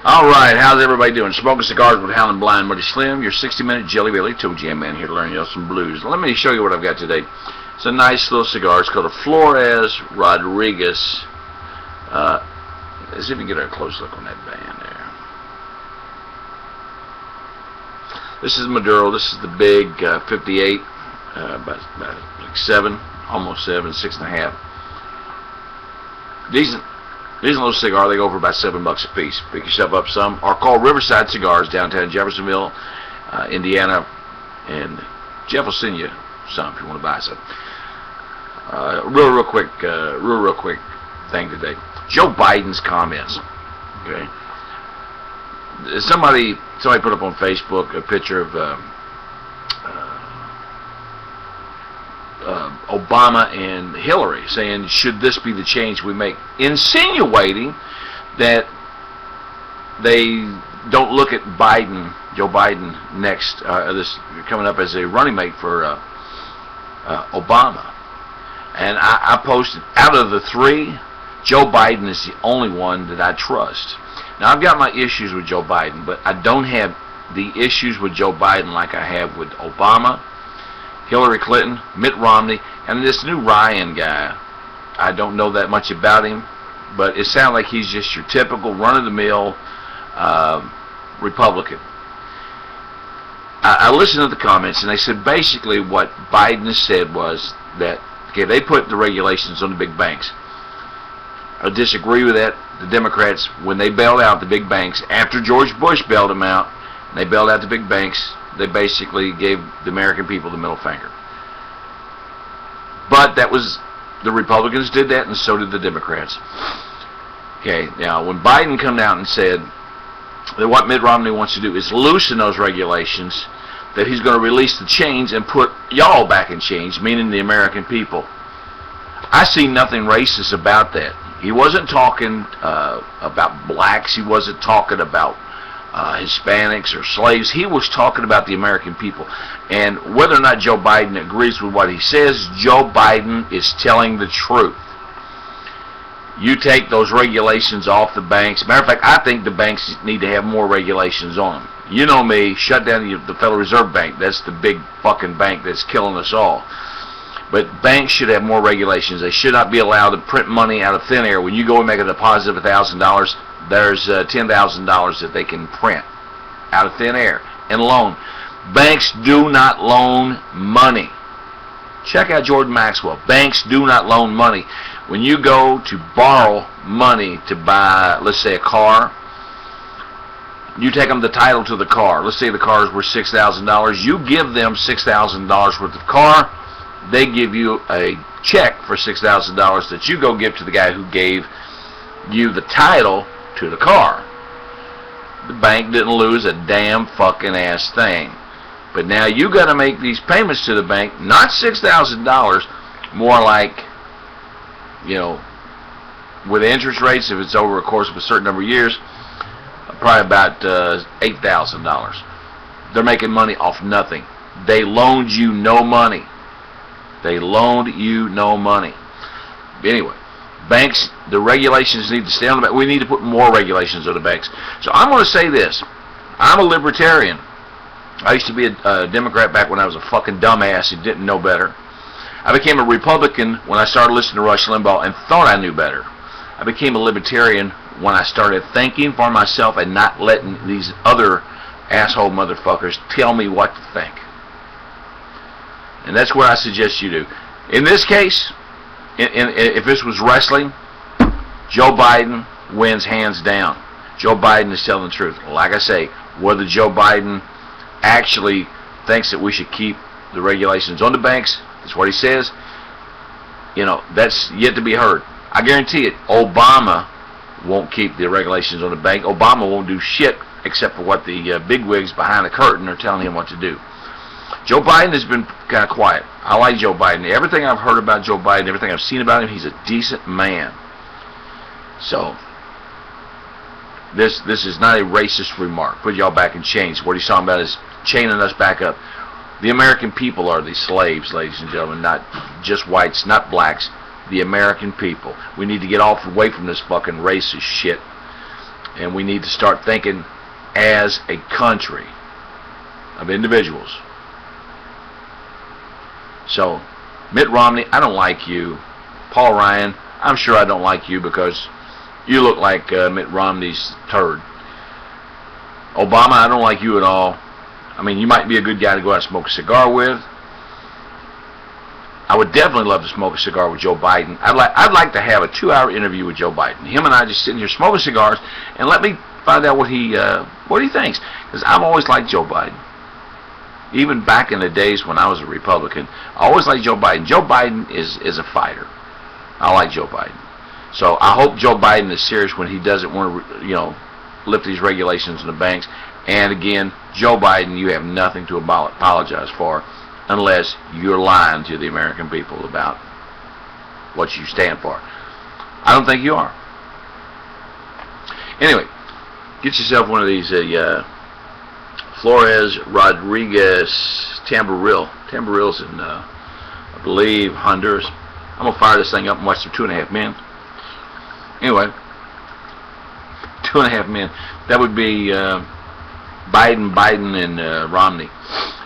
Alright, how's everybody doing? Smoking Cigars with Howlinblind Buddy Slim, your 60-minute Jelly Belly Toe Jam man here to learn some blues. Let me show you what I've got today. It's a nice little cigar. It's called a Flores Rodriguez. Let's see if we can get a close look on that band there. This is Maduro. This is the big 58, about like 7, almost 7, 6.5. Decent little cigar. They go for about $7 a piece. Pick yourself up some. Are called Riverside Cigars, downtown Jeffersonville, Indiana, and Jeff will send you some if you want to buy some. Real quick thing today. Joe Biden's comments. Okay. Somebody put up on Facebook a picture of Obama and Hillary, saying, should this be the change we make? Insinuating that they don't look at Joe Biden next, this coming up as a running mate for Obama. And I posted, out of the three, Joe Biden is the only one that I trust. Now, I've got my issues with Joe Biden, but I don't have the issues with Joe Biden like I have with Obama, Hillary Clinton, Mitt Romney, and this new Ryan guy. I don't know that much about him, but it sounds like he's just your typical run-of-the-mill Republican. I listened to the comments, and they said basically what Biden said was that, okay, they put the regulations on the big banks. I disagree with that. The Democrats, when they bailed out the big banks, after George Bush bailed them out, and they bailed out the big banks, they basically gave the American people the middle finger. But that was, the Republicans did that, and so did the Democrats. Okay, now when Biden come out and said that what Mitt Romney wants to do is loosen those regulations, that he's going to release the chains and put y'all back in chains, meaning the American people. I see nothing racist about that. He wasn't talking about blacks. He wasn't talking about Hispanics or slaves. He was talking about the American people. And whether or not Joe Biden agrees with what he says, Joe Biden is telling the truth. You take those regulations off the banks. Matter of fact, I think the banks need to have more regulations on them. You know me, shut down the Federal Reserve Bank. That's the big fucking bank that's killing us all. But banks should have more regulations. They should not be allowed to print money out of thin air. When you go and make a deposit of $1,000, there's $10,000 that they can print out of thin air and loan. Banks do not loan money. Check out Jordan Maxwell. Banks do not loan money. When you go to borrow money to buy, let's say, a car, you take them the title to the car. Let's say the car is worth $6,000. You give them $6,000 worth of car. They give you a check for $6,000 that you go give to the guy who gave you the title to the car. The bank didn't lose a damn fucking ass thing. But now you got to make these payments to the bank, not $6,000, more like, you know, with interest rates, if it's over a course of a certain number of years, probably about $8,000. They're making money off nothing. They loaned you no money. They loaned you no money. Anyway, banks, the regulations need to stay on the bank. We need to put more regulations on the banks. So I'm going to say this. I'm a libertarian. I used to be a Democrat back when I was a fucking dumbass who didn't know better. I became a Republican when I started listening to Rush Limbaugh and thought I knew better. I became a libertarian when I started thinking for myself and not letting these other asshole motherfuckers tell me what to think. And that's what I suggest you do. In this case, if this was wrestling, Joe Biden wins hands down. Joe Biden is telling the truth. Like I say, whether Joe Biden actually thinks that we should keep the regulations on the banks, that's what he says, you know, that's yet to be heard. I guarantee it, Obama won't keep the regulations on the bank. Obama won't do shit except for what the bigwigs behind the curtain are telling him what to do. Joe Biden has been kind of quiet. I like Joe Biden. Everything I've heard about Joe Biden, everything I've seen about him, he's a decent man. So, this is not a racist remark. Put y'all back in chains. What he's talking about is chaining us back up. The American people are the slaves, ladies and gentlemen, not just whites, not blacks. The American people. We need to get away from this fucking racist shit. And we need to start thinking as a country of individuals. So, Mitt Romney, I don't like you. Paul Ryan, I'm sure I don't like you because you look like Mitt Romney's turd. Obama, I don't like you at all. I mean, you might be a good guy to go out and smoke a cigar with. I would definitely love to smoke a cigar with Joe Biden. I'd like to have a 2-hour interview with Joe Biden. Him and I just sitting here smoking cigars, and let me find out what he thinks. Because I've always liked Joe Biden. Even back in the days when I was a Republican, I always liked Joe Biden. Joe Biden is a fighter. I like Joe Biden. So I hope Joe Biden is serious when he doesn't want to, lift these regulations in the banks. And again, Joe Biden, you have nothing to apologize for unless you're lying to the American people about what you stand for. I don't think you are. Anyway, get yourself one of these Flores Rodriguez Tamboril. Tamboril's in, I believe, Honduras. I'm going to fire this thing up and watch some 2.5 Men. Anyway, 2.5 Men. That would be Biden, and Romney.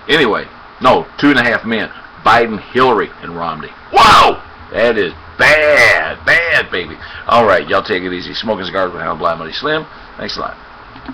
Anyway, no, 2.5 Men. Biden, Hillary, and Romney. Whoa! That is bad, baby. All right, y'all take it easy. Smoking Cigars with Howlinblind-Joe. Slim, thanks a lot.